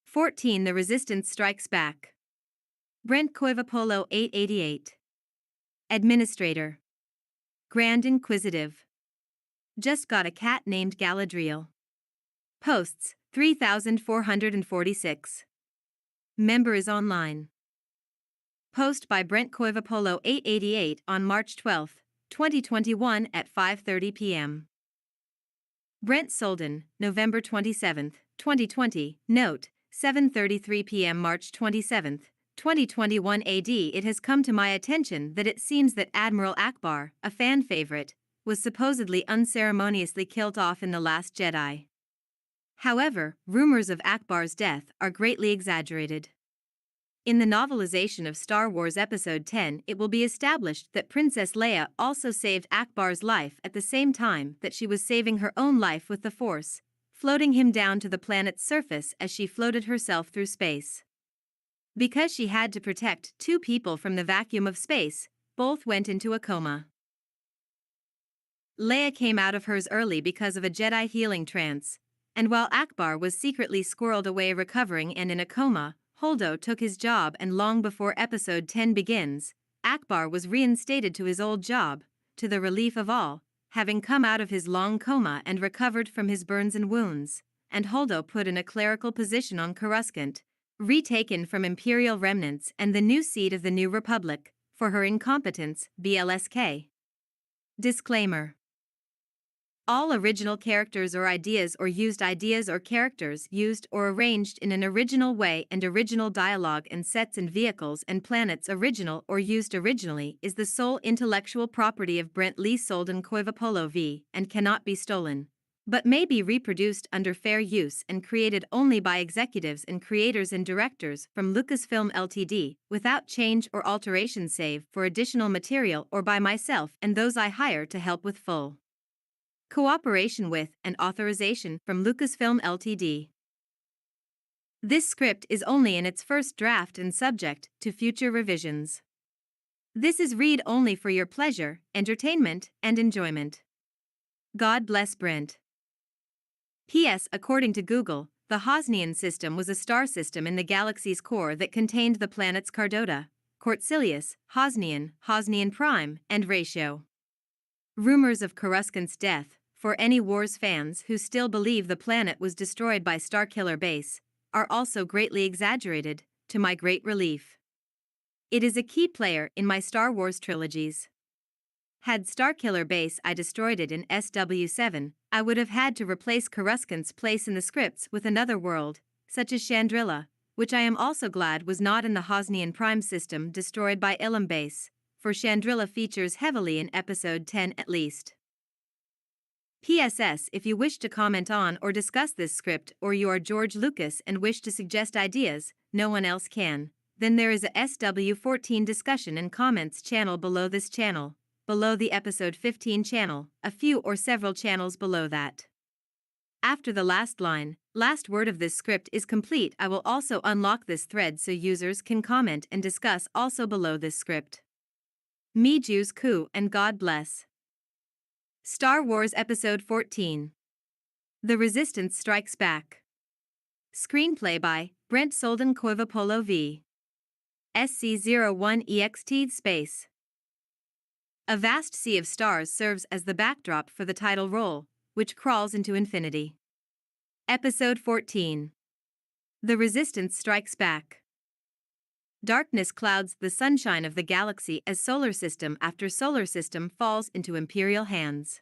14. The Resistance Strikes Back. Brent Koivapolo 888. Administrator. Grand Inquisitive. Just got a cat named Galadriel. Posts 3,446. Member is online. Post by Brent Koivapolo 888 on March 12, 2021 at 5:30 p.m. Brent Solden, November 27, 2020. Note, 7:33 p.m. March 27, 2021 AD. It has come to my attention that it seems that Admiral Akbar, a fan favorite, was supposedly unceremoniously killed off in The Last Jedi. However, rumors of Akbar's death are greatly exaggerated. In the novelization of Star Wars Episode 10, it will be established that Princess Leia also saved Akbar's life at the same time that she was saving her own life with the Force, floating him down to the planet's surface as she floated herself through space. Because she had to protect two people from the vacuum of space, both went into a coma. Leia came out of hers early because of a Jedi healing trance, and while Akbar was secretly squirreled away recovering and in a coma, Holdo took his job, and long before Episode 10 begins, Akbar was reinstated to his old job, to the relief of all, having come out of his long coma and recovered from his burns and wounds, and Holdo put in a clerical position on Coruscant, retaken from Imperial remnants and the new seat of the New Republic, for her incompetence, BLSK. Disclaimer. All original characters or ideas or characters used or arranged in an original way and original dialogue and sets and vehicles and planets original or used originally is the sole intellectual property of Brent Lee Solden Koivapolo V and cannot be stolen, but may be reproduced under fair use and created only by executives and creators and directors from Lucasfilm Ltd. Without change or alteration save for additional material or by myself and those I hire to help with full cooperation with and authorization from Lucasfilm Ltd. This script is only in its first draft and subject to future revisions. This is read only for your pleasure, entertainment, and enjoyment. God bless Brent. P.S. According to Google, the Hosnian system was a star system in the galaxy's core that contained the planets Cardota, Cortcilius, Hosnian, Hosnian Prime, and Ratio. Rumors of Coruscant's death, for any Wars fans who still believe the planet was destroyed by Starkiller Base, are also greatly exaggerated, to my great relief. It is a key player in my Star Wars trilogies. Had Starkiller Base I destroyed it in SW7, I would have had to replace Coruscant's place in the scripts with another world, such as Chandrila, which I am also glad was not in the Hosnian Prime system destroyed by Ilum Base, for Chandrila features heavily in Episode 10 at least. PSS. If you wish to comment on or discuss this script or you are George Lucas and wish to suggest ideas, no one else can, then there is a SW14 discussion and comments channel below this channel, below the Episode 15 channel, a few or several channels below that. After the last line, last word of this script is complete, I will also unlock this thread so users can comment and discuss also below this script. Me Jews Ku and God bless. Star Wars Episode 14. The Resistance Strikes Back. Screenplay by Brent Solden Koivapolo V. SC-01 EXT Space. A vast sea of stars serves as the backdrop for the title role, which crawls into infinity. Episode 14. The Resistance Strikes Back. Darkness clouds the sunshine of the galaxy as solar system after solar system falls into Imperial hands.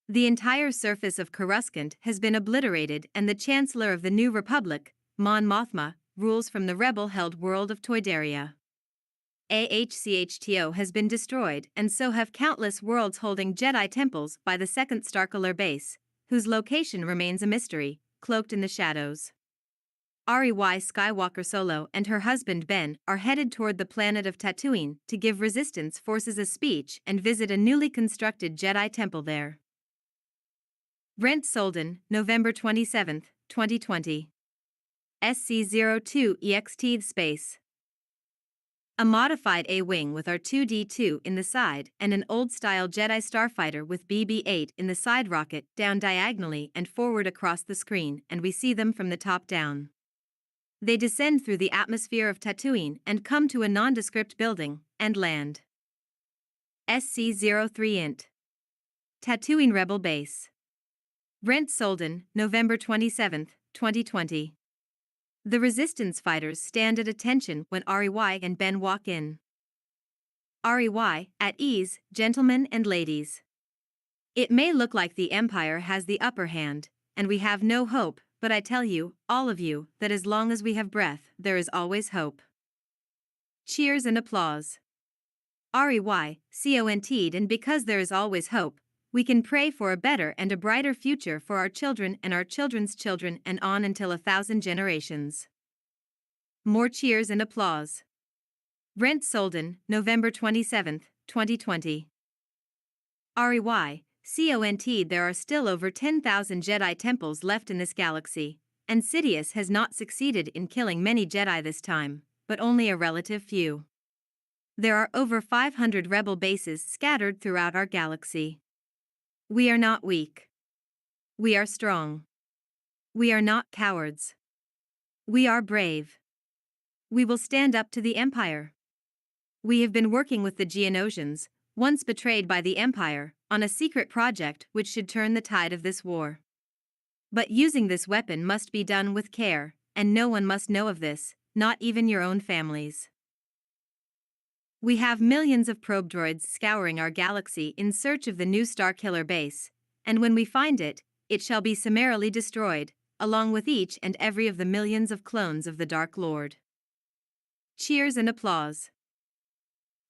The entire surface of Coruscant has been obliterated and the Chancellor of the New Republic, Mon Mothma, rules from the rebel-held world of Toydaria. AHCHTO has been destroyed and so have countless worlds holding Jedi temples by the second Starkiller Base, whose location remains a mystery, cloaked in the shadows. Jedi Skywalker-Solo and her husband Ben are headed toward the planet of Tatooine to give resistance forces a speech and visit a newly constructed Jedi temple there. Brent Solden, November 27, 2020. SC-02 EXT Space. A modified A-Wing with R2-D2 in the side and an old-style Jedi starfighter with BB-8 in the side rocket down diagonally and forward across the screen, and we see them from the top down. They descend through the atmosphere of Tatooine and come to a nondescript building, and land. SC-03 Int. Tatooine Rebel Base. Brent Solden, November 27, 2020. The Resistance fighters stand at attention when REY and Ben walk in. REY, at ease, gentlemen and ladies. It may look like the Empire has the upper hand, and we have no hope, but I tell you, all of you, that as long as we have breath, there is always hope. Cheers and applause. REY, CONT'd, and because there is always hope, we can pray for a better and a brighter future for our children and our children's children and on until 1,000 generations. More cheers and applause. Brent Solden, November 27, 2020. REY, CONT. There are still over 10,000 Jedi temples left in this galaxy, and Sidious has not succeeded in killing many Jedi this time, but only a relative few. There are over 500 rebel bases scattered throughout our galaxy. We are not weak. We are strong. We are not cowards. We are brave. We will stand up to the Empire. We have been working with the Geonosians, once betrayed by the Empire, on a secret project which should turn the tide of this war. But using this weapon must be done with care, and no one must know of this, not even your own families. We have millions of probe droids scouring our galaxy in search of the new Starkiller base, and when we find it, it shall be summarily destroyed, along with each and every of the millions of clones of the Dark Lord. Cheers and applause.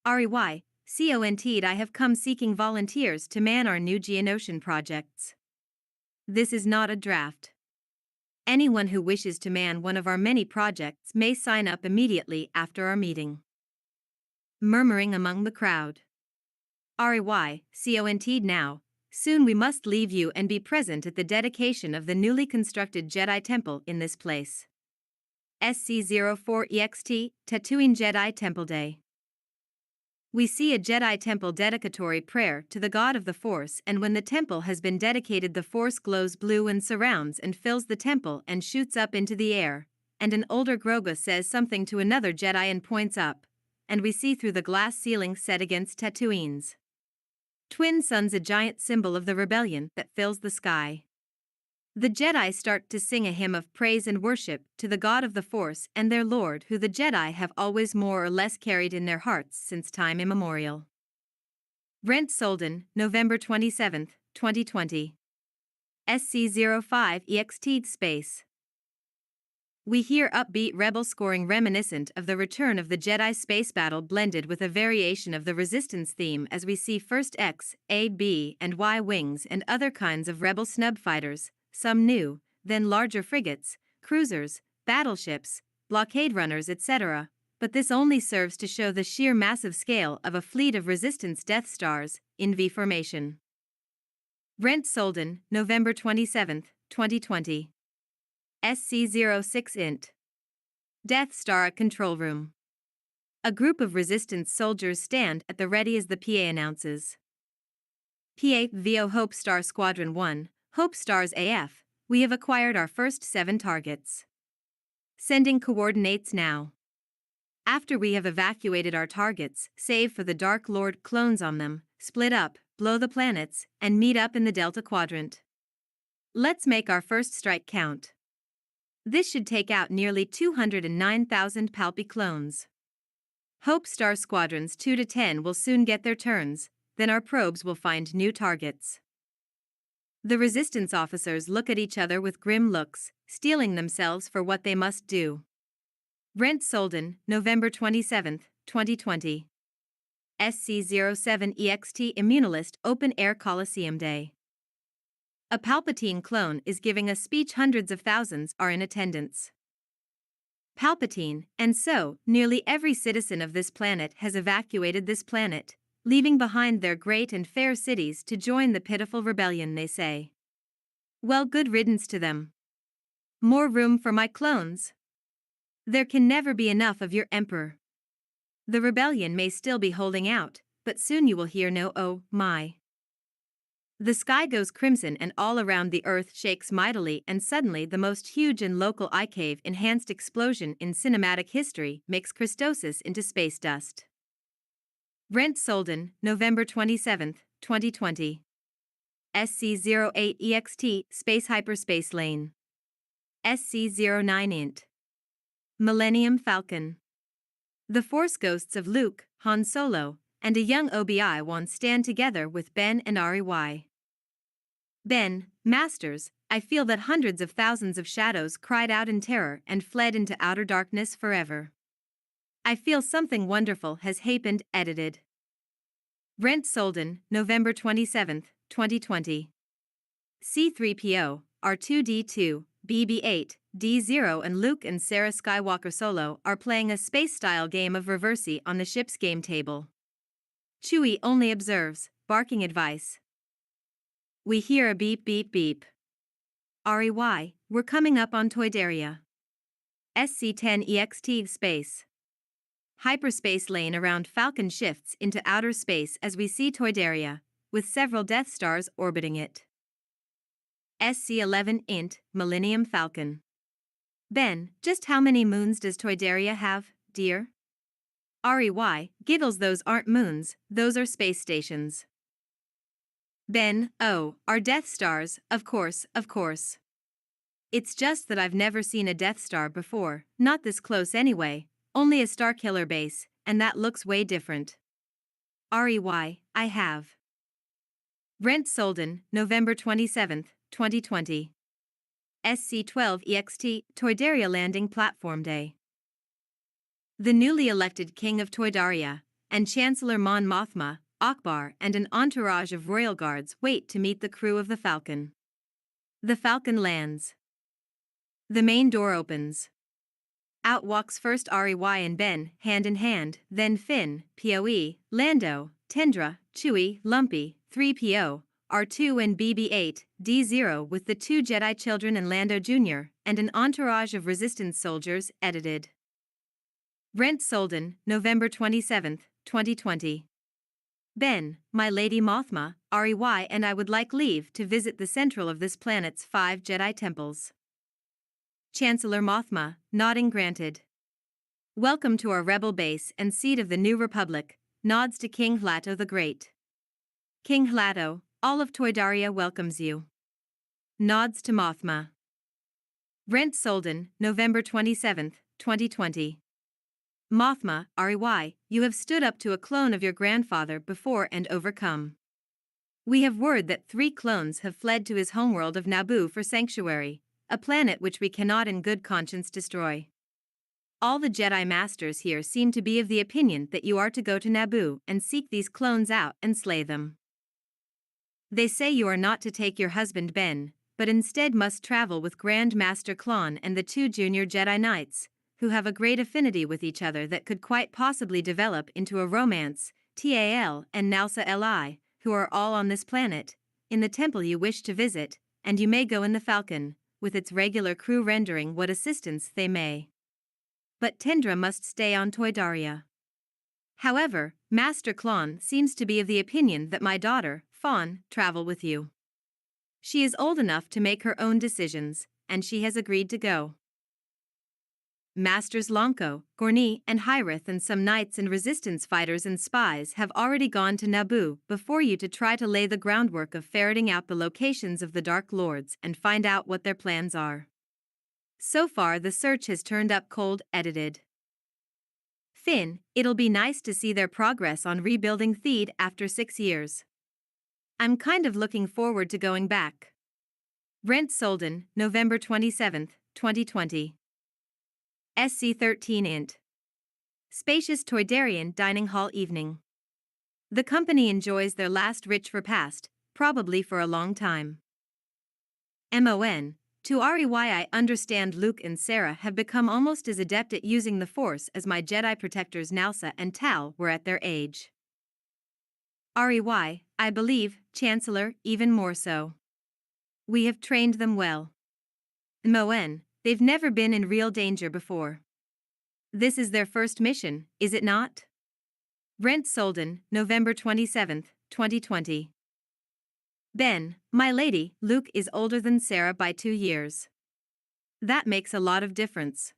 REY, CONT. I have come seeking volunteers to man our new Geonosian projects. This is not a draft. Anyone who wishes to man one of our many projects may sign up immediately after our meeting. Murmuring among the crowd. REY, CONT. Now, soon we must leave you and be present at the dedication of the newly constructed Jedi Temple in this place. SC-04 EXT, Tatooine Jedi Temple Day. We see a Jedi Temple dedicatory prayer to the God of the Force, and when the temple has been dedicated, the Force glows blue and surrounds and fills the temple and shoots up into the air, and an older Grogu says something to another Jedi and points up, and we see through the glass ceiling set against Tatooine's twin suns a giant symbol of the rebellion that fills the sky. The Jedi start to sing a hymn of praise and worship to the God of the Force and their Lord, who the Jedi have always more or less carried in their hearts since time immemorial. Brent Solden, November 27, 2020. SC-05 EXT Space. We hear upbeat rebel scoring reminiscent of the return of the Jedi space battle blended with a variation of the Resistance theme as we see first X, A, B, and Y wings and other kinds of rebel snub fighters, some new, then larger frigates, cruisers, battleships, blockade runners, etc., but this only serves to show the sheer massive scale of a fleet of Resistance Death Stars, in V formation. Brent Solden, November 27, 2020. SC-06 Int. Death Star Control Room. A group of Resistance soldiers stand at the ready as the PA announces. PA VO Hope Star Squadron 1, Hope Stars AF, we have acquired our first 7 targets. Sending coordinates now. After we have evacuated our targets, save for the Dark Lord clones on them, split up, blow the planets, and meet up in the Delta Quadrant. Let's make our first strike count. This should take out nearly 209,000 Palpy clones. Hope Star Squadrons 2 to 10 will soon get their turns, then our probes will find new targets. The Resistance officers look at each other with grim looks, steeling themselves for what they must do. Brent Solden, November 27, 2020. SC-07 EXT Immunalist Open Air Coliseum Day. A Palpatine clone is giving a speech. Hundreds of thousands are in attendance. Palpatine, and so, nearly every citizen of this planet has evacuated this planet, leaving behind their great and fair cities to join the pitiful rebellion, they say. Well, good riddance to them. More room for my clones? There can never be enough of your emperor. The rebellion may still be holding out, but soon you will hear no oh, my. The sky goes crimson and all around the earth shakes mightily, and suddenly the most huge and local eye cave enhanced explosion in cinematic history makes Christosis into space dust. Brent Solden, November 27, 2020. SC-08 Space Hyperspace Lane. SC-09 Int. Millennium Falcon. The Force ghosts of Luke, Han Solo, and a young Obi-Wan stand together with Ben and Ari. Ben, Masters, I feel that hundreds of thousands of shadows cried out in terror and fled into outer darkness forever. I feel something wonderful has happened. Edited. Brent Solden, November 27, 2020. C-3PO, R2-D2, BB-8, D0 and Luke and Sarah Skywalker-Solo are playing a space-style game of Reversi on the ship's game table. Chewie only observes, barking advice. We hear a beep beep beep. Ari, we're coming up on Toydaria. SC-10 EXT space. Hyperspace lane around Falcon shifts into outer space as we see Toydaria, with several Death Stars orbiting it. SC-11 Int, Millennium Falcon. Ben, just how many moons does Toydaria have, dear? Ari, giggles, those aren't moons, those are space stations. Ben, oh, our Death Stars, of course. It's just that I've never seen a Death Star before, not this close anyway, only a Starkiller base, and that looks way different. Ari, I have. Brent Solden, November 27, 2020. SC-12 EXT, Toydaria Landing Platform Day. The newly elected King of Toydaria, and Chancellor Mon Mothma, Akbar and an entourage of royal guards wait to meet the crew of the Falcon. The Falcon lands. The main door opens. Out walks first Ari and Ben, hand in hand, then Finn, POE, Lando, Tendra, Chewie, Lumpy, 3PO, R2 and BB-8, D0 with the two Jedi children and Lando Jr., and an entourage of Resistance soldiers. Edited. Brent Solden, November 27, 2020. Ben, my Lady Mothma, Ari and I would like leave to visit the central of this planet's 5 Jedi temples. Chancellor Mothma, nodding granted. Welcome to our rebel base and seat of the New Republic, nods to King Hlato the Great. King Hlato, all of Toydaria welcomes you. Nods to Mothma. Brent Solden, November 27, 2020. Mothma, Ari, you have stood up to a clone of your grandfather before and overcome. We have word that 3 clones have fled to his homeworld of Naboo for sanctuary, a planet which we cannot in good conscience destroy. All the Jedi Masters here seem to be of the opinion that you are to go to Naboo and seek these clones out and slay them. They say you are not to take your husband Ben, but instead must travel with Grand Master Klon and the 2 junior Jedi Knights, who have a great affinity with each other that could quite possibly develop into a romance. Tal and Nalsa Li, who are all on this planet, in the temple you wish to visit, and you may go in the Falcon, with its regular crew rendering what assistance they may. But Tendra must stay on Toydaria. However, Master Klon seems to be of the opinion that my daughter, Fawn, travel with you. She is old enough to make her own decisions, and she has agreed to go. Masters Lonko, Gorni, and Hyrith and some knights and resistance fighters and spies have already gone to Naboo before you to try to lay the groundwork of ferreting out the locations of the Dark Lords and find out what their plans are. So far the search has turned up cold. Edited. Finn, it'll be nice to see their progress on rebuilding Theed after 6 years. I'm kind of looking forward to going back. Brent Solden, November 27, 2020. SC-13 Int. Spacious Toydarian dining hall evening. The company enjoys their last rich repast, probably for a long time. MON. To Ari, I understand Luke and Sarah have become almost as adept at using the Force as my Jedi protectors Nalsa and Tal were at their age. Ari, I believe, Chancellor, even more so. We have trained them well. MON. They've never been in real danger before. This is their first mission, is it not? Brent Solden, November 27, 2020. Ben, my lady, Luke is older than Sarah by 2 years. That makes a lot of difference.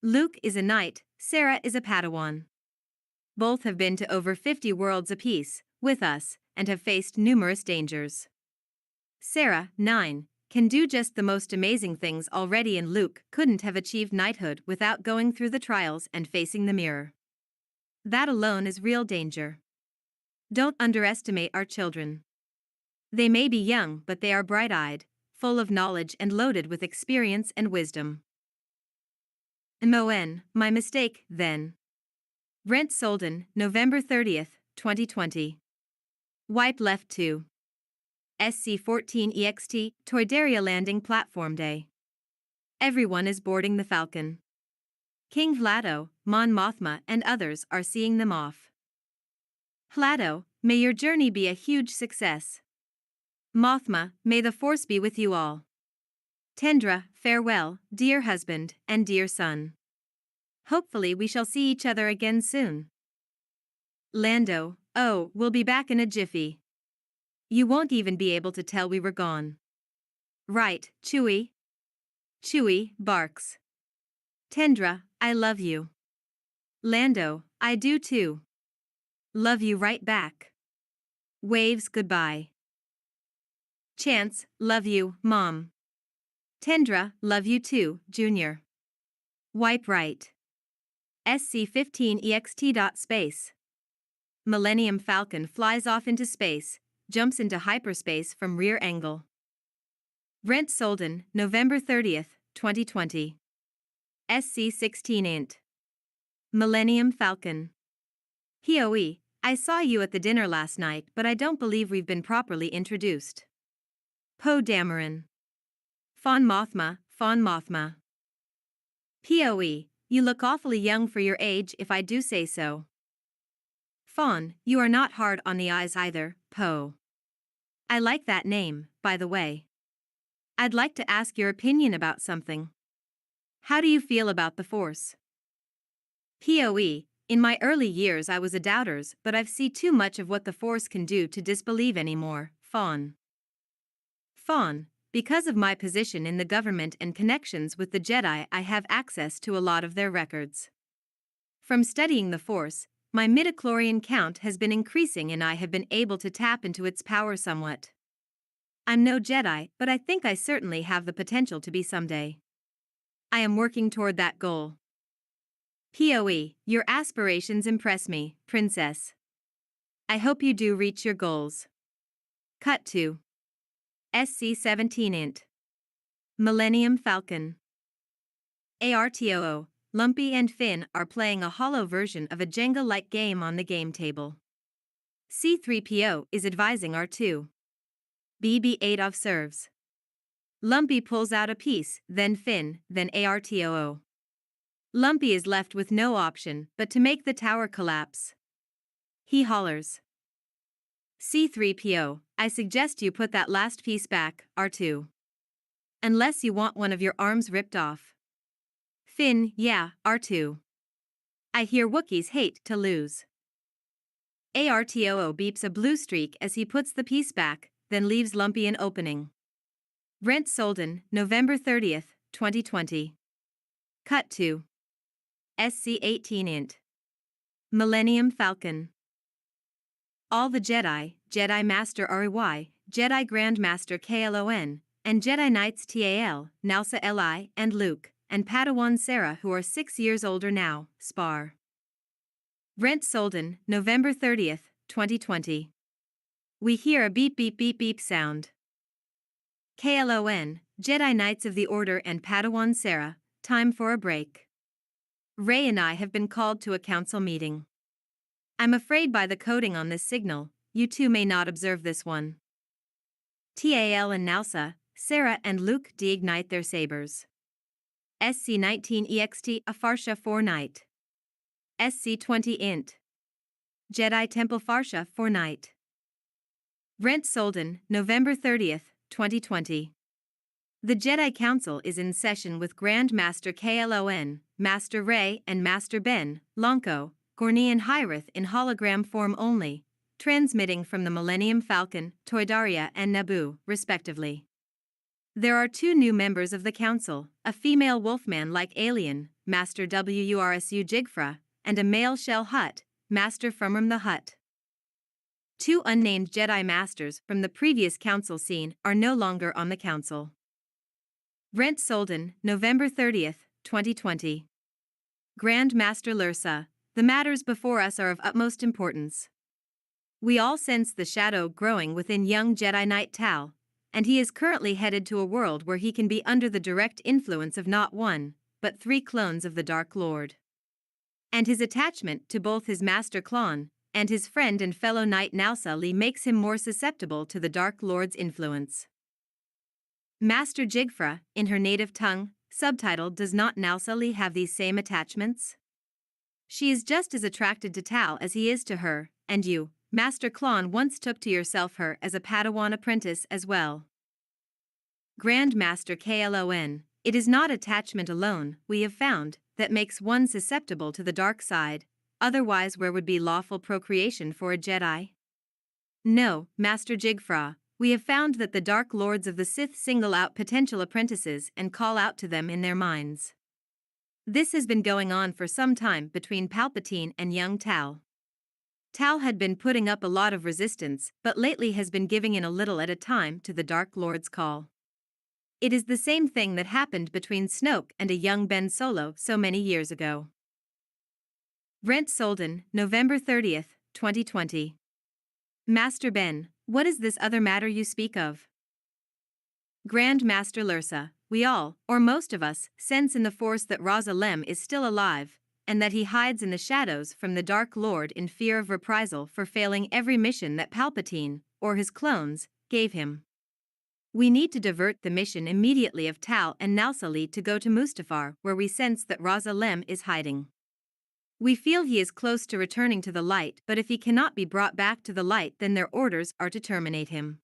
Luke is a knight, Sarah is a Padawan. Both have been to over 50 worlds apiece, with us, and have faced numerous dangers. Sarah, 9, can do just the most amazing things already, and Luke couldn't have achieved knighthood without going through the trials and facing the mirror. That alone is real danger. Don't underestimate our children. They may be young, but they are bright-eyed, full of knowledge and loaded with experience and wisdom. MON, my mistake, then. Brent Solden, November 30th, 2020. Wipe left 2. SC-14 EXT, Toydaria landing platform day. Everyone is boarding the Falcon. King Vlado, Mon Mothma and others are seeing them off. Vlado, may your journey be a huge success. Mothma, may the Force be with you all. Tendra, farewell, dear husband and dear son. Hopefully we shall see each other again soon. Lando, oh, we'll be back in a jiffy. You won't even be able to tell we were gone. Right, Chewie? Chewie barks. Tendra, I love you. Lando, I do too. Love you right back. Waves goodbye. Chance, love you, Mom. Tendra, love you too, Junior. Wipe right. SC-15 EXT. Space. Millennium Falcon flies off into space, jumps into hyperspace from rear angle. Brent Solden, November 30th, 2020. SC-16 int. Millennium Falcon. Poe, I saw you at the dinner last night, but I don't believe we've been properly introduced. Poe Dameron. Fawn Mothma, Fawn Mothma. Poe, you look awfully young for your age if I do say so. Fawn, you are not hard on the eyes either, Poe. I like that name, by the way. I'd like to ask your opinion about something. How do you feel about the Force? Poe, in my early years I was a doubters, but I've seen too much of what the Force can do to disbelieve anymore, Fawn. Fawn, because of my position in the government and connections with the Jedi, I have access to a lot of their records. From studying the Force, my midichlorian count has been increasing and I have been able to tap into its power somewhat. I'm no Jedi, but I think I certainly have the potential to be someday. I am working toward that goal. Poe, your aspirations impress me, Princess. I hope you do reach your goals. Cut to SC-17 int. Millennium Falcon. ARTOO, Lumpy and Finn are playing a hollow version of a Jenga-like game on the game table. C-3PO is advising R2. BB-8 observes. Lumpy pulls out a piece, then Finn, then ARTOO. Lumpy is left with no option but to make the tower collapse. He hollers. C-3PO, I suggest you put that last piece back, R2. Unless you want one of your arms ripped off. Finn, yeah, R2. I hear Wookiees hate to lose. ARTOO beeps a blue streak as he puts the piece back, then leaves Lumpy an opening. Brent Solden, November 30th, 2020. Cut to SC-18 int. Millennium Falcon. All the Jedi, Jedi Master REY, Jedi Grand Master KLON, and Jedi Knights TAL, Nalsa Li, and Luke, and Padawan Sarah, who are 6 years older now, spar. Brent Solden, November 30th, 2020. We hear a beep beep beep beep sound. KLON, Jedi Knights of the Order and Padawan Sarah, time for a break. Rey and I have been called to a council meeting. I'm afraid by the coding on this signal, you two may not observe this one. TAL and Nalsa, Sarah and Luke deignite their sabers. SC-19 EXT a Farsha 4 Night. SC-20 int. Jedi Temple Farsha 4 Night. Brent Solden, November 30th, 2020. The Jedi Council is in session with Grand Master KLON, Master Rey and Master Ben, Lonko, Gorni and Hyrith in hologram form only, transmitting from the Millennium Falcon, Toydaria and Naboo, respectively. There are two new members of the Council, a female wolfman-like alien, Master Wursu Jigfra, and a male Shell Hutt, Master Frumram the Hutt. Two unnamed Jedi Masters from the previous Council scene are no longer on the Council. Brent Solden, November 30th, 2020. Grand Master Lursa, the matters before us are of utmost importance. We all sense the shadow growing within young Jedi Knight Tal, and he is currently headed to a world where he can be under the direct influence of not one, but 3 clones of the Dark Lord. And his attachment to both his Master Klon and his friend and fellow Knight Nalsa Lee makes him more susceptible to the Dark Lord's influence. Master Jigfra, in her native tongue, subtitled Does Not Nalsa Lee Have These Same Attachments? She is just as attracted to Tal as he is to her, and you, Master Klon, once took to yourself her as a Padawan apprentice as well. Grand Master Klon, it is not attachment alone, we have found, that makes one susceptible to the dark side, otherwise where would be lawful procreation for a Jedi? No, Master Jigfra, we have found that the Dark Lords of the Sith single out potential apprentices and call out to them in their minds. This has been going on for some time between Palpatine and young Tal. Tal had been putting up a lot of resistance, but lately has been giving in a little at a time to the Dark Lord's call. It is the same thing that happened between Snoke and a young Ben Solo so many years ago. Brent Solden, November 30th, 2020. Master Ben, what is this other matter you speak of? Grand Master Lursa, we all, or most of us, sense in the Force that Raza Lem is still alive, and that he hides in the shadows from the Dark Lord in fear of reprisal for failing every mission that Palpatine, or his clones, gave him. We need to divert the mission immediately of Tal and Nalsa Lee to go to Mustafar, where we sense that Raza Lem is hiding. We feel he is close to returning to the light, but if he cannot be brought back to the light, then their orders are to terminate him.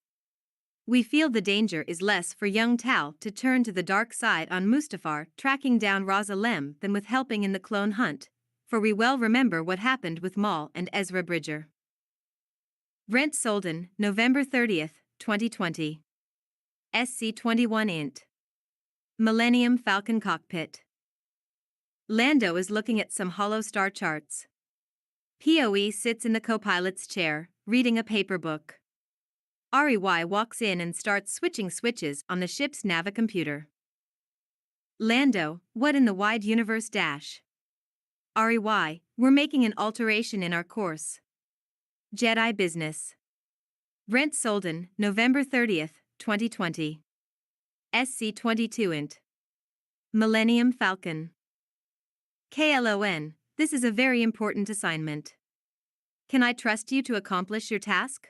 We feel the danger is less for young Tal to turn to the dark side on Mustafar tracking down Raza Lem than with helping in the clone hunt, for we well remember what happened with Maul and Ezra Bridger. Brent Solden, November 30th, 2020. SC-21 Int. Millennium Falcon Cockpit. Lando is looking at some hollow star charts. POE sits in the co-pilot's chair, reading a paper book. REY walks in and starts switching switches on the ship's navicomputer. Lando, what in the wide universe dash? REY, we're making an alteration in our course. Jedi business. Brent Solden, November 30th, 2020. SC-22 Int. Millennium Falcon. KLON, this is a very important assignment. Can I trust you to accomplish your task?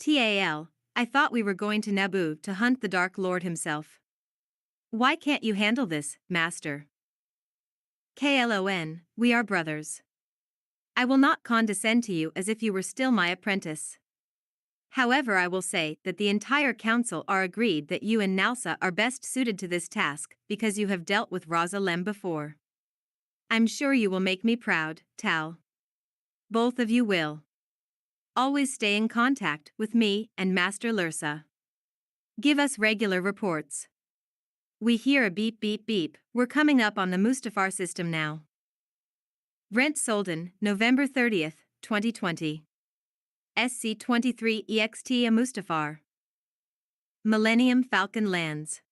TAL, I thought we were going to Naboo to hunt the Dark Lord himself. Why can't you handle this, Master? KLON, we are brothers. I will not condescend to you as if you were still my apprentice. However, I will say that the entire council are agreed that you and Nalsa are best suited to this task because you have dealt with Raza Lem before. I'm sure you will make me proud, Tal. Both of you will. Always stay in contact with me and Master Lursa. Give us regular reports. We hear a beep beep beep, we're coming up on the Mustafar system now. Brent Solden, November 30th, 2020. SC-23 EXT a Mustafar. Millennium Falcon lands.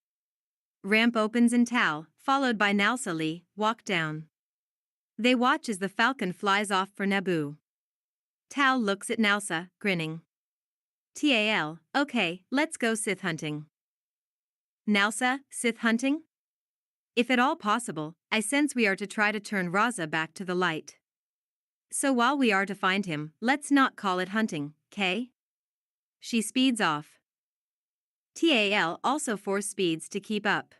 Ramp opens and Tal, followed by Nalsa Lee, walk down. They watch as the Falcon flies off for Naboo. Tal looks at Nalsa, grinning. TAL, okay, let's go Sith hunting. Nalsa, Sith hunting? If at all possible, I sense we are to try to turn Raza back to the light. So while we are to find him, let's not call it hunting, K? She speeds off. TAL also force speeds to keep up.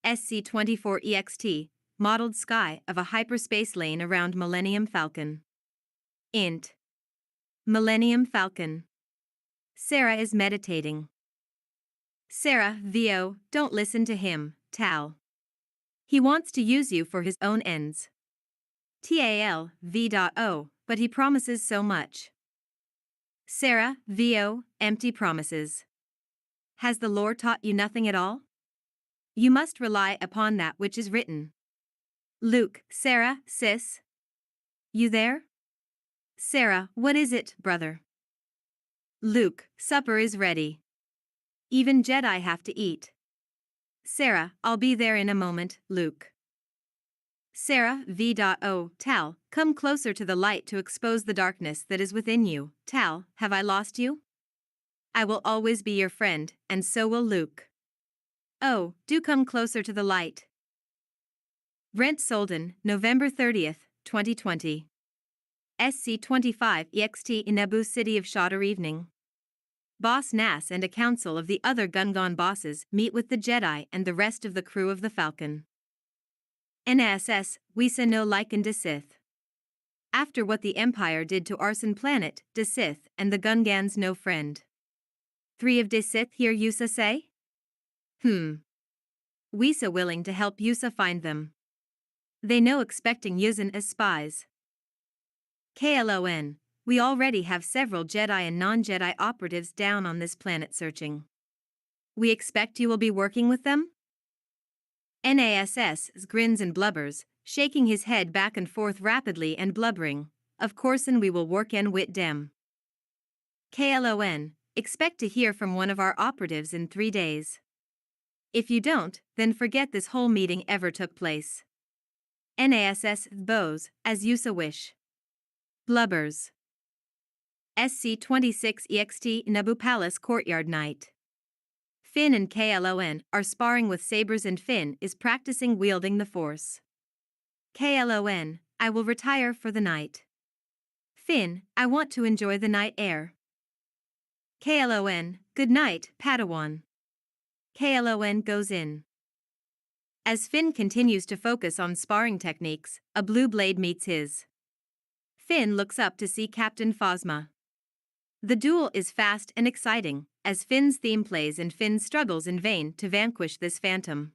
SC-24 EXT, modeled sky of a hyperspace lane around Millennium Falcon. Int. Millennium Falcon. Sarah is meditating. Sarah, VO, don't listen to him, Tal. He wants to use you for his own ends. TAL, V.O, but he promises so much. Sarah, VO, empty promises. Has the lore taught you nothing at all? You must rely upon that which is written. Luke, Sarah, sis? You there? Sarah, what is it, brother? Luke, supper is ready. Even Jedi have to eat. Sarah, I'll be there in a moment, Luke. Sarah, V.O. Tal, come closer to the light to expose the darkness that is within you. Tal, have I lost you? I will always be your friend, and so will Luke. Oh, do come closer to the light. Brent Solden, November 30th, 2020. SC-25 EXT in Naboo City of Shadar evening. Boss Nass and a council of the other Gungan bosses meet with the Jedi and the rest of the crew of the Falcon. NSS, Wisa no Lycan de Sith. After what the Empire did to Arson Planet, de Sith and the Gungans no friend. 3 of de Sith hear Yusa say? Wisa willing to help Yusa find them. They know expecting Yuzin as spies. KLON, we already have several Jedi and non-Jedi operatives down on this planet searching. We expect you will be working with them? NASS grins and blubbers, shaking his head back and forth rapidly and blubbering. Of course, and we will work en wit dem. KLON, expect to hear from one of our operatives in 3 days. If you don't, then forget this whole meeting ever took place. NASS bows, as Yusa wish. Blubbers. SC-26 EXT Naboo Palace Courtyard Night. Finn and KLON are sparring with sabers and Finn is practicing wielding the Force. KLON, I will retire for the night. Finn, I want to enjoy the night air. KLON, good night, Padawan. KLON goes in. As Finn continues to focus on sparring techniques, a blue blade meets his. Finn looks up to see Captain Phasma. The duel is fast and exciting, as Finn's theme plays and Finn struggles in vain to vanquish this phantom.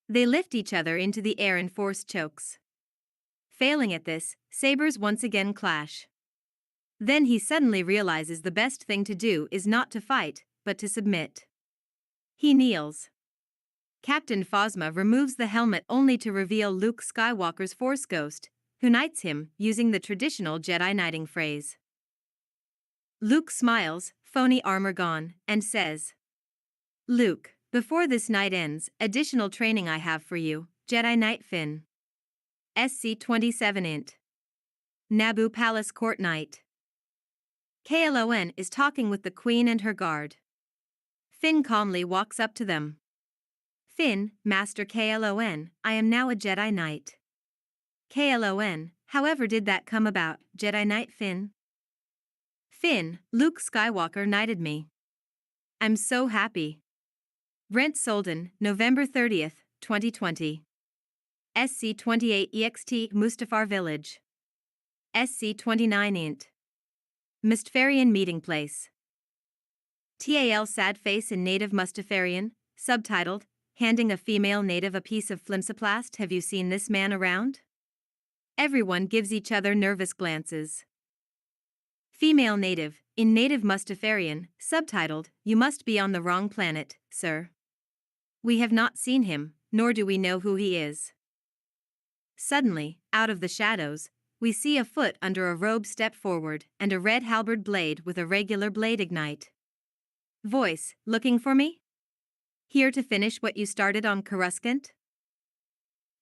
They lift each other into the air in forced chokes. Failing at this, sabers once again clash. Then he suddenly realizes the best thing to do is not to fight, but to submit. He kneels. Captain Phasma removes the helmet only to reveal Luke Skywalker's Force Ghost, who knights him using the traditional Jedi knighting phrase. Luke smiles, phony armor gone, and says, Luke, before this night ends, additional training I have for you, Jedi Knight Finn. SC-27 int. Naboo Palace Court Night. KLON is talking with the Queen and her guard. Finn calmly walks up to them. Finn, Master KLON, I am now a Jedi Knight. KLON, however did that come about, Jedi Knight Finn? Finn, Luke Skywalker knighted me. I'm so happy. Brent Solden, November 30th, 2020. SC-28 EXT Mustafar Village. SC-29 int. Mustafarian Meeting Place. TAL Sad Face in Native Mustafarian, subtitled, Handing a Female Native a Piece of Flimsoplast. Have you seen this man around? Everyone gives each other nervous glances. Female Native, in Native Mustafarian, subtitled, You must be on the wrong planet, sir. We have not seen him, nor do we know who he is. Suddenly, out of the shadows, we see a foot under a robe step forward and a red halberd blade with a regular blade ignite. Voice, looking for me? Here to finish what you started on Coruscant?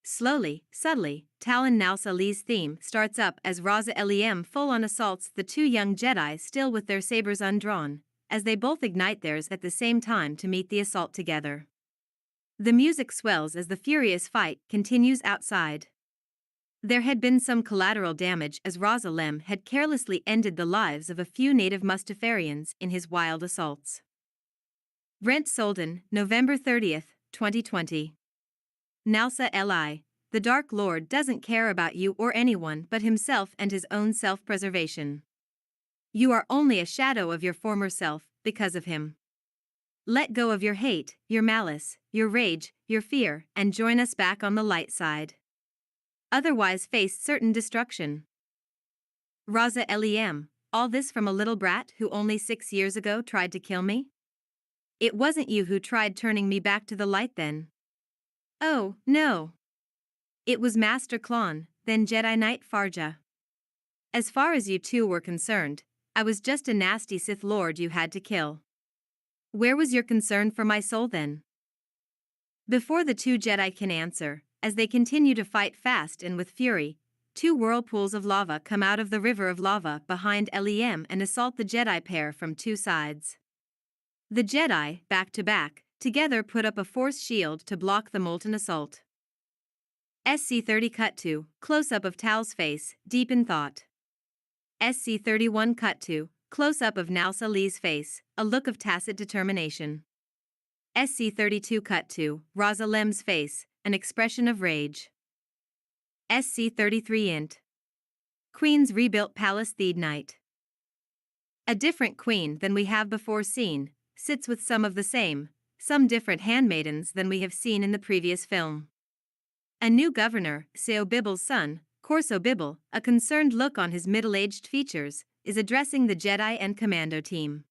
Slowly, subtly, Talon Nals Ali's theme starts up as Raza Lem full-on assaults the 2 young Jedi still with their sabers undrawn, as they both ignite theirs at the same time to meet the assault together. The music swells as the furious fight continues outside. There had been some collateral damage as Raza Lem had carelessly ended the lives of a few native Mustafarians in his wild assaults. Brent Solden, November 30th, 2020. Nalsa Li, the Dark Lord doesn't care about you or anyone but himself and his own self-preservation. You are only a shadow of your former self because of him. Let go of your hate, your malice, your rage, your fear, and join us back on the light side. Otherwise face certain destruction. Raza Lem, All this from a little brat who only 6 years ago tried to kill me? It wasn't you who tried turning me back to the light then. Oh, no. It was Master Klon, then Jedi Knight Farja. As far as you two were concerned, I was just a nasty Sith Lord you had to kill. Where was your concern for my soul then? Before the two Jedi can answer, as they continue to fight fast and with fury, two whirlpools of lava come out of the river of lava behind Lem and assault the Jedi pair from two sides. The Jedi, back to back, together put up a force shield to block the molten assault. SC-30 cut to, close-up of Tal's face, deep in thought. SC-31 cut to, close-up of Nalsa Lee's face, a look of tacit determination. SC-32 cut to, Raza Lem's face, an expression of rage. SC-33 int. Queen's rebuilt palace Theed night. A different queen than we have before seen, sits with some of the same, some different handmaidens than we have seen in the previous film. A new governor, Seo Bibble's son, Corso Bibble, a concerned look on his middle-aged features, is addressing the Jedi and Commando team.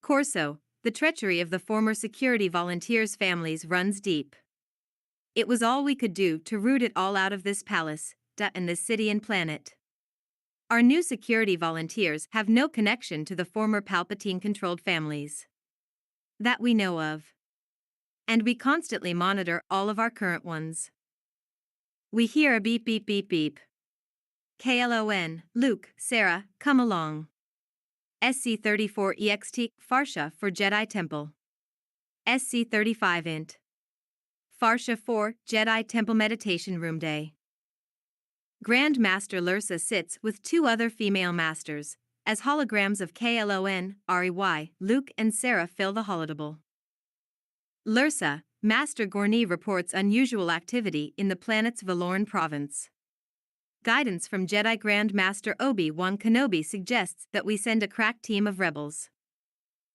Corso, the treachery of the former security volunteers' families runs deep. It was all we could do to root it all out of this palace, and this city and planet. Our new security volunteers have no connection to the former Palpatine-controlled families. That we know of. And we constantly monitor all of our current ones. We hear a beep beep beep beep. KLON, Luke, Sarah, come along. SC-34 EXT, Farsha for Jedi Temple. SC-35 int. Farsha 4, Jedi Temple Meditation Room Day. Grand Master Lursa sits with two other female masters, as holograms of KLON, REY, Luke and Sarah fill the holodable. Lursa, Master Gorni reports unusual activity in the planet's Valorn province. Guidance from Jedi Grand Master Obi-Wan Kenobi suggests that we send a crack team of rebels,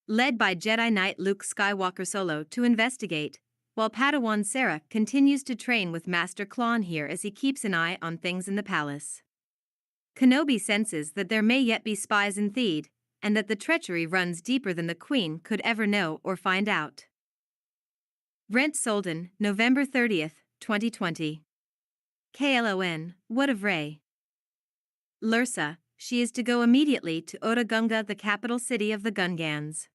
led by Jedi Knight Luke Skywalker-Solo, to investigate, while Padawan Sarah continues to train with Master Klon here as he keeps an eye on things in the palace. Kenobi senses that there may yet be spies in Theed, and that the treachery runs deeper than the Queen could ever know or find out. Brent Solden, November 30th, 2020. KLON, what of Rey? Lursa, she is to go immediately to Otogunga, the capital city of the Gungans.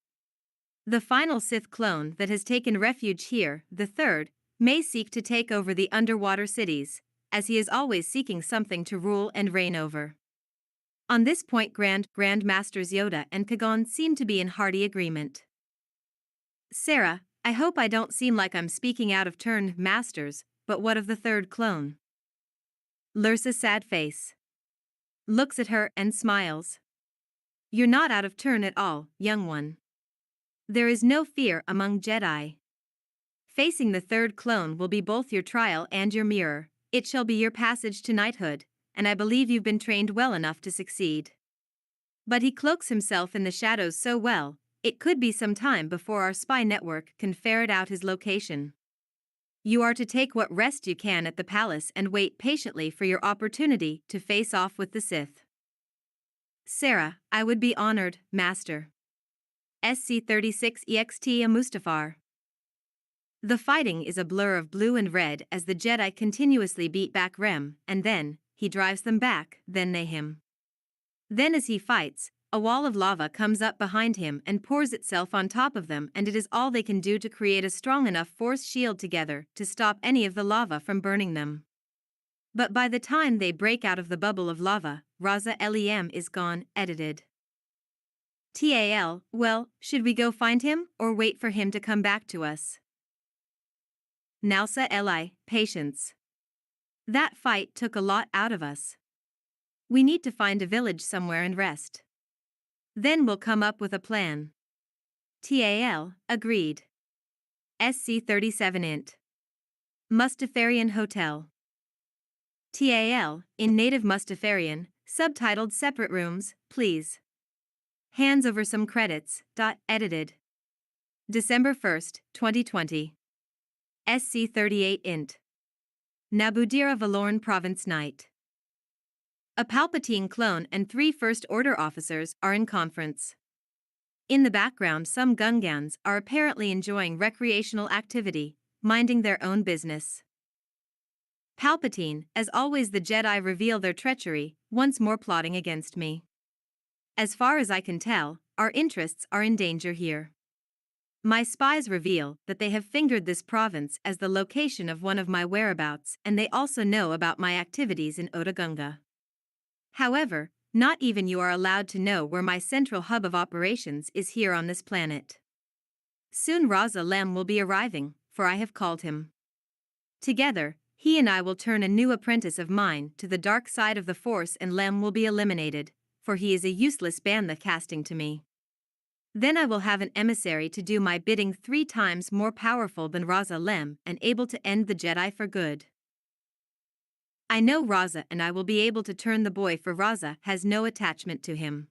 The final Sith clone that has taken refuge here, the third, may seek to take over the underwater cities, as he is always seeking something to rule and reign over. On this point Grand Masters Yoda and Kagon seem to be in hearty agreement. Sarah, I hope I don't seem like I'm speaking out of turn, Masters, but what of the third clone? Lursa's sad face. Looks at her and smiles. You're not out of turn at all, young one. There is no fear among Jedi. Facing the third clone will be both your trial and your mirror. It shall be your passage to knighthood, and I believe you've been trained well enough to succeed. But he cloaks himself in the shadows so well, it could be some time before our spy network can ferret out his location. You are to take what rest you can at the palace and wait patiently for your opportunity to face off with the Sith. Sarah, I would be honored, Master. SC-36 EXT a Mustafar. The fighting is a blur of blue and red as the Jedi continuously beat back Rem, and then, he drives them back, then they him. Then as he fights, a wall of lava comes up behind him and pours itself on top of them, and it is all they can do to create a strong enough force shield together to stop any of the lava from burning them. But by the time they break out of the bubble of lava, Raza Lem is gone, edited. TAL, well, should we go find him or wait for him to come back to us? Nalsa Li, patience. That fight took a lot out of us. We need to find a village somewhere and rest. Then we'll come up with a plan. TAL, agreed. SC-37 int. Mustafarian Hotel. TAL, in native Mustafarian, subtitled separate rooms, please. Hands over some credits, edited. December 1st, 2020. SC-38 int. Nabudira Valorn Province Night. A Palpatine clone and 3 First Order officers are in conference. In the background, some Gungans are apparently enjoying recreational activity, minding their own business. Palpatine, as always, the Jedi reveal their treachery, once more plotting against me. As far as I can tell, our interests are in danger here. My spies reveal that they have fingered this province as the location of one of my whereabouts, and they also know about my activities in Otoh Gunga. However, not even you are allowed to know where my central hub of operations is here on this planet. Soon Raza Lem will be arriving, for I have called him. Together, he and I will turn a new apprentice of mine to the dark side of the Force, and Lem will be eliminated, for he is a useless bantha casting to me. Then I will have an emissary to do my bidding 3 times more powerful than Raza Lem and able to end the Jedi for good. I know Raza, and I will be able to turn the boy, for Raza has no attachment to him.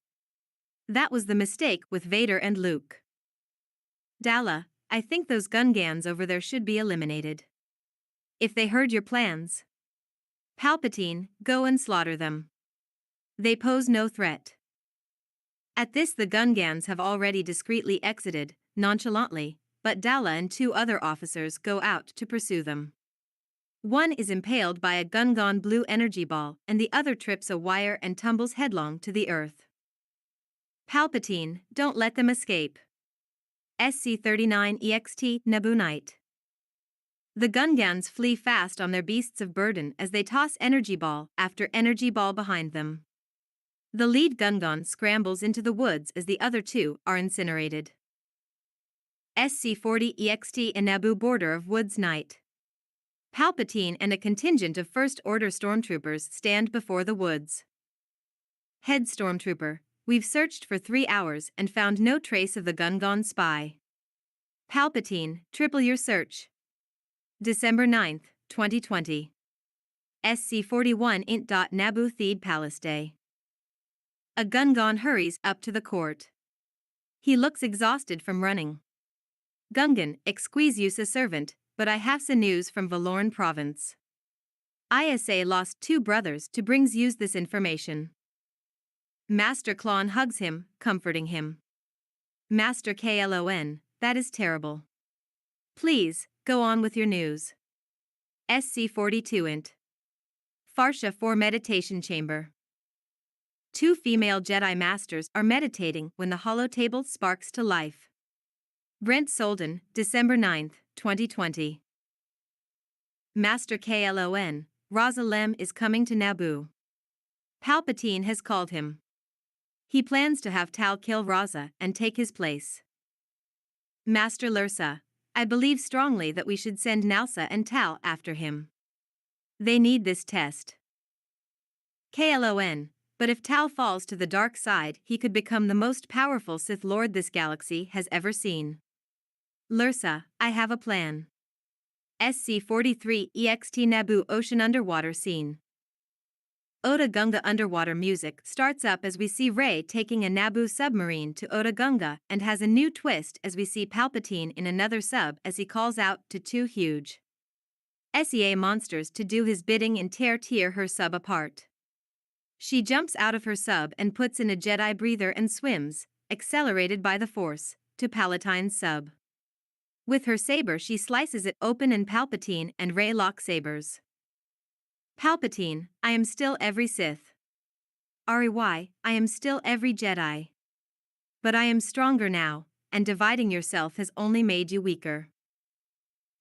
That was the mistake with Vader and Luke. Dalla, I think those Gungans over there should be eliminated. If they heard your plans, Palpatine, go and slaughter them. They pose no threat. At this, the Gungans have already discreetly exited, nonchalantly, but Dalla and 2 other officers go out to pursue them. One is impaled by a Gungan blue energy ball, and the other trips a wire and tumbles headlong to the earth. Palpatine, don't let them escape. SC-39 EXT Naboo Night. The Gungans flee fast on their beasts of burden as they toss energy ball after energy ball behind them. The lead Gungan scrambles into the woods as the other 2 are incinerated. SC-40 EXT in Naboo border of woods night. Palpatine and a contingent of First Order stormtroopers stand before the woods. Head stormtrooper, we've searched for 3 hours and found no trace of the Gungan spy. Palpatine, triple your search. December 9, 2020. SC-41 int. Naboo Theed Palace Day. A Gungan hurries up to the court. He looks exhausted from running. Gungan, excuse you, a servant, but I have some news from Valoran province. ISA lost 2 brothers to brings use this information. Master Klon hugs him, comforting him. Master Klon, that is terrible. Please, go on with your news. SC-42 int. Farsha 4 meditation chamber. 2 female Jedi Masters are meditating when the holotable sparks to life. Brent Solden, December 9, 2020. Master Klon, Raza Lem is coming to Naboo. Palpatine has called him. He plans to have Tal kill Raza and take his place. Master Lursa, I believe strongly that we should send Nalsa and Tal after him. They need this test. Klon, but if Tal falls to the dark side, he could become the most powerful Sith Lord this galaxy has ever seen. Lursa, I have a plan. SC-43 EXT Naboo Ocean Underwater Scene. Otoh Gunga underwater music starts up as we see Rey taking a Naboo submarine to Otoh Gunga, and has a new twist as we see Palpatine in another sub as he calls out to 2 huge SEA monsters to do his bidding and tear her sub apart. She jumps out of her sub and puts in a Jedi breather and swims, accelerated by the Force, to Palpatine's sub. With her saber she slices it open, and Palpatine and Rey lock sabers. Palpatine, I am still every Sith. REY, I am still every Jedi. But I am stronger now, and dividing yourself has only made you weaker.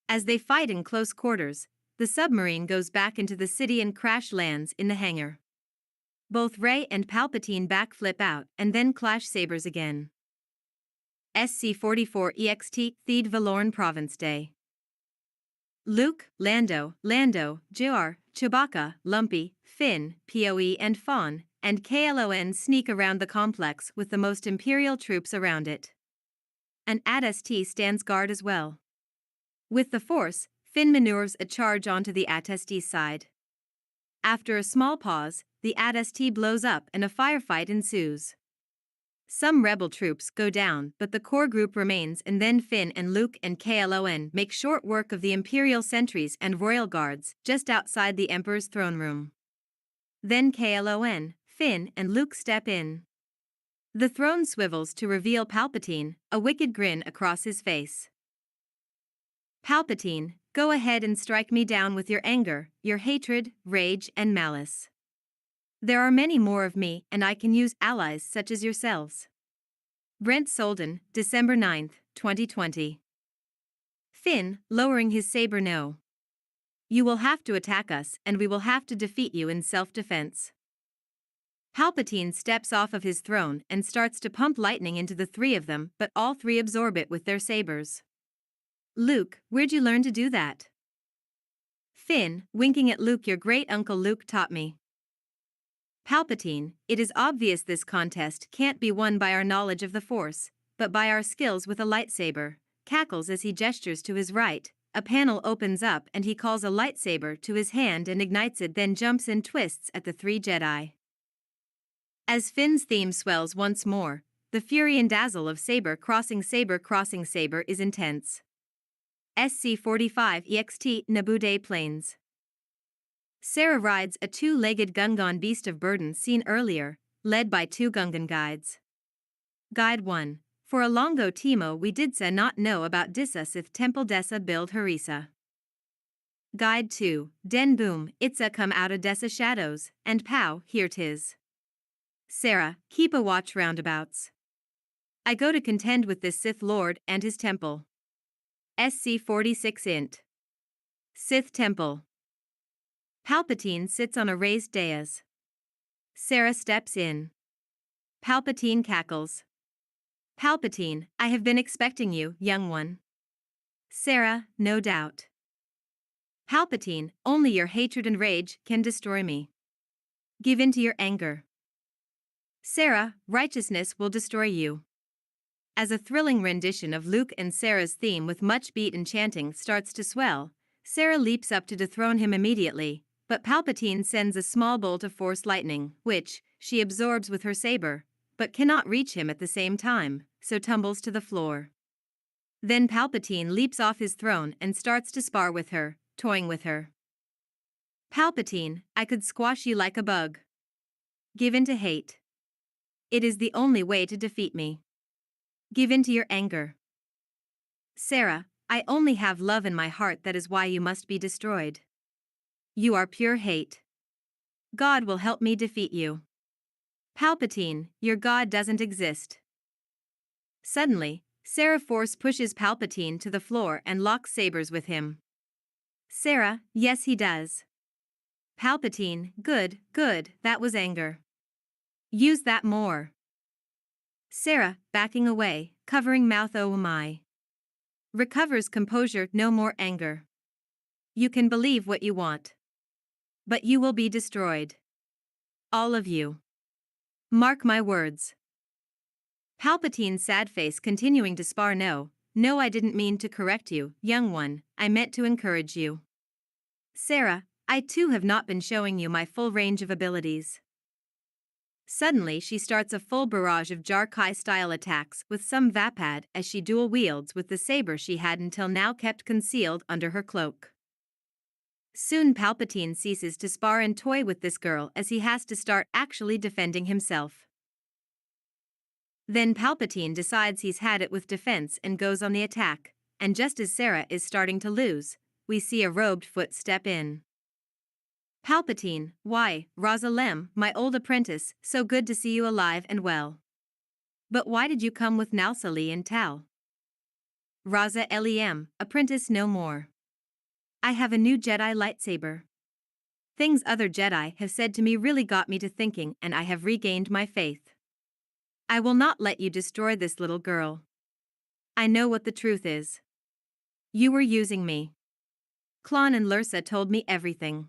As they fight in close quarters, the submarine goes back into the city and crash lands in the hangar. Both Rey and Palpatine backflip out and then clash sabers again. SC-44 EXT Theed Valoran Province Day. Luke, Lando, Jar, Chewbacca, Lumpy, Finn, Poe and Fawn, and Klon sneak around the complex with the most Imperial troops around it. An AT-ST stands guard as well. With the Force, Finn maneuvers a charge onto the AT-ST side. After a small pause, the AT-ST blows up and a firefight ensues. Some rebel troops go down, but the core group remains, and then Finn and Luke and Klon make short work of the Imperial sentries and royal guards just outside the Emperor's throne room. Then Klon, Finn and Luke step in. The throne swivels to reveal Palpatine, a wicked grin across his face. Palpatine, go ahead and strike me down with your anger, your hatred, rage, and malice. There are many more of me, and I can use allies such as yourselves. Brent Solden, December 9, 2020. Finn, lowering his saber, no. You will have to attack us, and we will have to defeat you in self-defense. Palpatine steps off of his throne and starts to pump lightning into the three of them, but all three absorb it with their sabers. Luke, where'd you learn to do that? Finn, winking at Luke, your great-uncle Luke taught me. Palpatine, it is obvious this contest can't be won by our knowledge of the Force, but by our skills with a lightsaber, cackles as he gestures to his right. A panel opens up and he calls a lightsaber to his hand and ignites it, then jumps and twists at the three Jedi. As Finn's theme swells once more, the fury and dazzle of saber crossing saber is intense. SC-45 EXT Naboo Day Plains. Sarah rides a two-legged Gungan beast of burden seen earlier, led by two Gungan guides. Guide 1. For a longo timo we didsa not know about dissa Sith temple dessa build harissa. Guide 2. Den boom, itsa come out of dessa shadows, and pow, here 'tis. Sarah, keep a watch roundabouts. I go to contend with this Sith Lord and his temple. SC-46 int. Sith Temple. Palpatine sits on a raised dais. Sarah steps in. Palpatine cackles. Palpatine, I have been expecting you, young one. Sarah, no doubt. Palpatine, only your hatred and rage can destroy me. Give in to your anger. Sarah, righteousness will destroy you. As a thrilling rendition of Luke and Sarah's theme with much beat and chanting starts to swell, Sarah leaps up to dethrone him immediately, but Palpatine sends a small bolt of Force lightning, which she absorbs with her saber, but cannot reach him at the same time, so tumbles to the floor. Then Palpatine leaps off his throne and starts to spar with her, toying with her. Palpatine, I could squash you like a bug. Give in to hate. It is the only way to defeat me. Give in to your anger. Sarah, I only have love in my heart, that is why you must be destroyed. You are pure hate. God will help me defeat you. Palpatine, your God doesn't exist. Suddenly, Sarah Force pushes Palpatine to the floor and locks sabers with him. Sarah, yes he does. Palpatine, good, that was anger. Use that more. Sarah, backing away, covering mouth, oh my. Recovers composure, no more anger. You can believe what you want. But you will be destroyed. All of you. Mark my words. Palpatine's sad face continuing to spar, no, I didn't mean to correct you, young one, I meant to encourage you. Sarah, I too have not been showing you my full range of abilities. Suddenly she starts a full barrage of Jar-Kai-style attacks with some vapad as she dual wields with the saber she had until now kept concealed under her cloak. Soon Palpatine ceases to spar and toy with this girl as he has to start actually defending himself. Then Palpatine decides he's had it with defense and goes on the attack, and just as Sarah is starting to lose, we see a robed foot step in. Palpatine, why, Raza Lem, my old apprentice, so good to see you alive and well. But why did you come with Nalsa Lee and Tal? Raza Lem, apprentice no more. I have a new Jedi lightsaber. Things other Jedi have said to me really got me to thinking, and I have regained my faith. I will not let you destroy this little girl. I know what the truth is. You were using me. Klon and Lursa told me everything.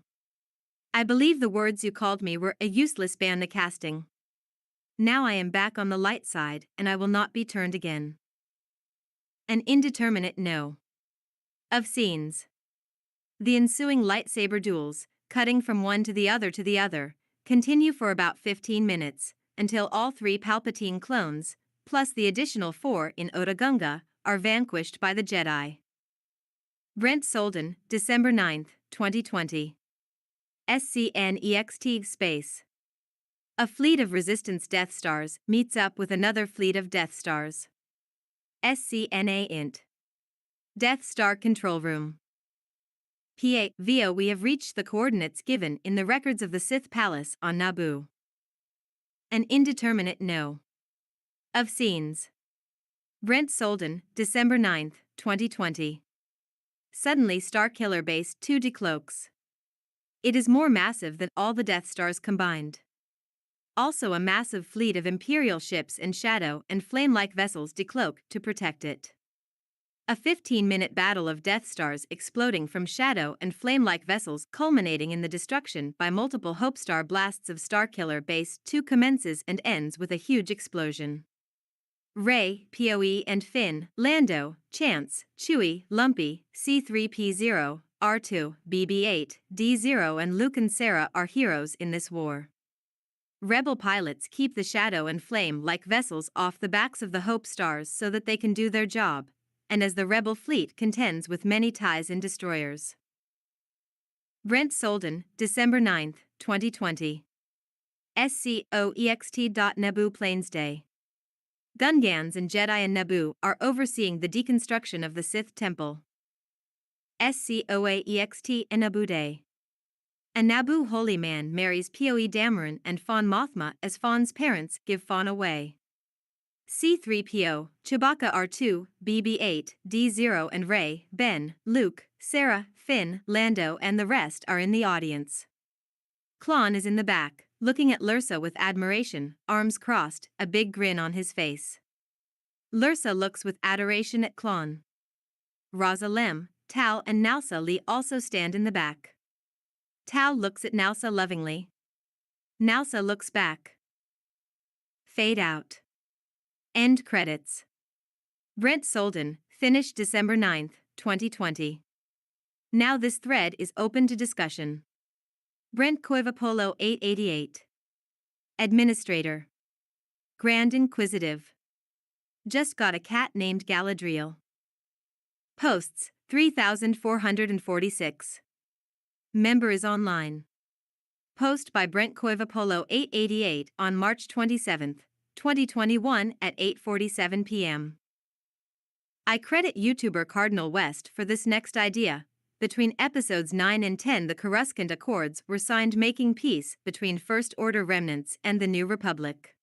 I believe the words you called me were a useless bana casting. Now I am back on the light side, and I will not be turned again. An indeterminate no. Of scenes. The ensuing lightsaber duels, cutting from one to the other, continue for about 15 minutes, until all three Palpatine clones, plus the additional 4 in Oda Gunga, are vanquished by the Jedi. Brent Solden, December 9, 2020. SCNEXT Space. A fleet of Resistance Death Stars meets up with another fleet of Death Stars. SCNA Int. Death Star Control Room. PA-VO We have reached the coordinates given in the records of the Sith Palace on Naboo. An indeterminate no. Of scenes. Brent Solden, December 9, 2020. Suddenly Starkiller Base 2 decloaks. It is more massive than all the Death Stars combined. Also a massive fleet of Imperial ships and shadow and flame-like vessels decloak to protect it. A 15-minute battle of Death Stars exploding from shadow and flame-like vessels culminating in the destruction by multiple Hope Star blasts of Starkiller Base 2 commences and ends with a huge explosion. Rey, POE and Finn, Lando, Chance, Chewie, Lumpy, C-3PO, R2, BB-8, D-0 and Luke and Sarah are heroes in this war. Rebel pilots keep the shadow and flame-like vessels off the backs of the Hope Stars so that they can do their job, and as the Rebel fleet contends with many TIEs and destroyers. Brent Solden, December 9, 2020. SCOEXT.Naboo Plains Day. Gungans and Jedi in Naboo are overseeing the deconstruction of the Sith Temple. SCOAEXT in Naboo Day. A Naboo holy man marries POE Dameron and Fawn Mothma as Fawn's parents give Fawn away. C-3PO, Chewbacca R2, BB-8, D-0 and Rey, Ben, Luke, Sarah, Finn, Lando and the rest are in the audience. Klon is in the back, looking at Lursa with admiration, arms crossed, a big grin on his face. Lursa looks with adoration at Klon. Raza Lem, Tal and Nalsa Lee also stand in the back. Tal looks at Nalsa lovingly. Nalsa looks back. Fade out. End credits. Brent Solden, finished December 9, 2020. Now this thread is open to discussion. Brent Koivapolo 888. Administrator. Grand Inquisitive. Just got a cat named Galadriel. Posts, 3,446. Member is online. Post by Brent Koivapolo 888 on March 27, 2021 at 8:47 p.m. I credit YouTuber Cardinal West for this next idea. Between episodes 9 and 10 the Coruscant Accords were signed making peace between First Order remnants and the New Republic.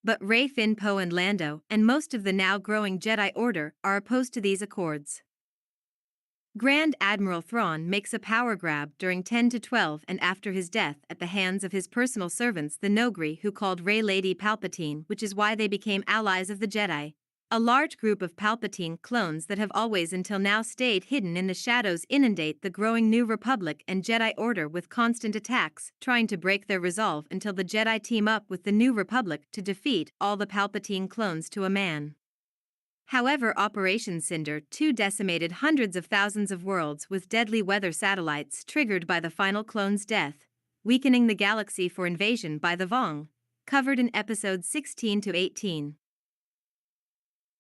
But Rey, Finn, Poe and Lando and most of the now growing Jedi Order are opposed to these accords. Grand Admiral Thrawn makes a power grab during 10 to 12 and after his death at the hands of his personal servants the Nogri who called Rey Lady Palpatine, which is why they became allies of the Jedi. A large group of Palpatine clones that have always until now stayed hidden in the shadows inundate the growing New Republic and Jedi Order with constant attacks, trying to break their resolve until the Jedi team up with the New Republic to defeat all the Palpatine clones to a man. However, Operation Cinder 2 decimated hundreds of thousands of worlds with deadly weather satellites triggered by the final clone's death, weakening the galaxy for invasion by the Vong, covered in episodes 16 to 18.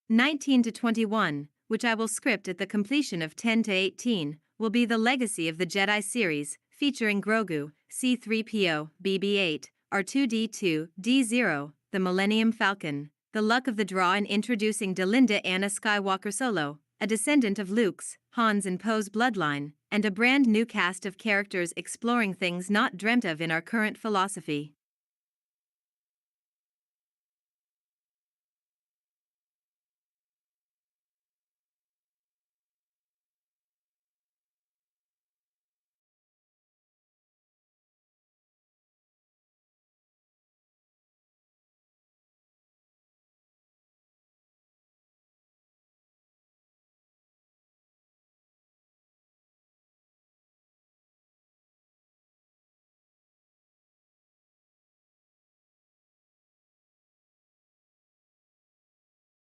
19 to 21, which I will script at the completion of 10 to 18, will be the legacy of the Jedi series, featuring Grogu, C-3PO, BB-8, R2-D2, D-0, the Millennium Falcon, the luck of the draw in introducing Delinda Anna Skywalker-Solo, a descendant of Luke's, Han's and Poe's bloodline, and a brand new cast of characters exploring things not dreamt of in our current philosophy.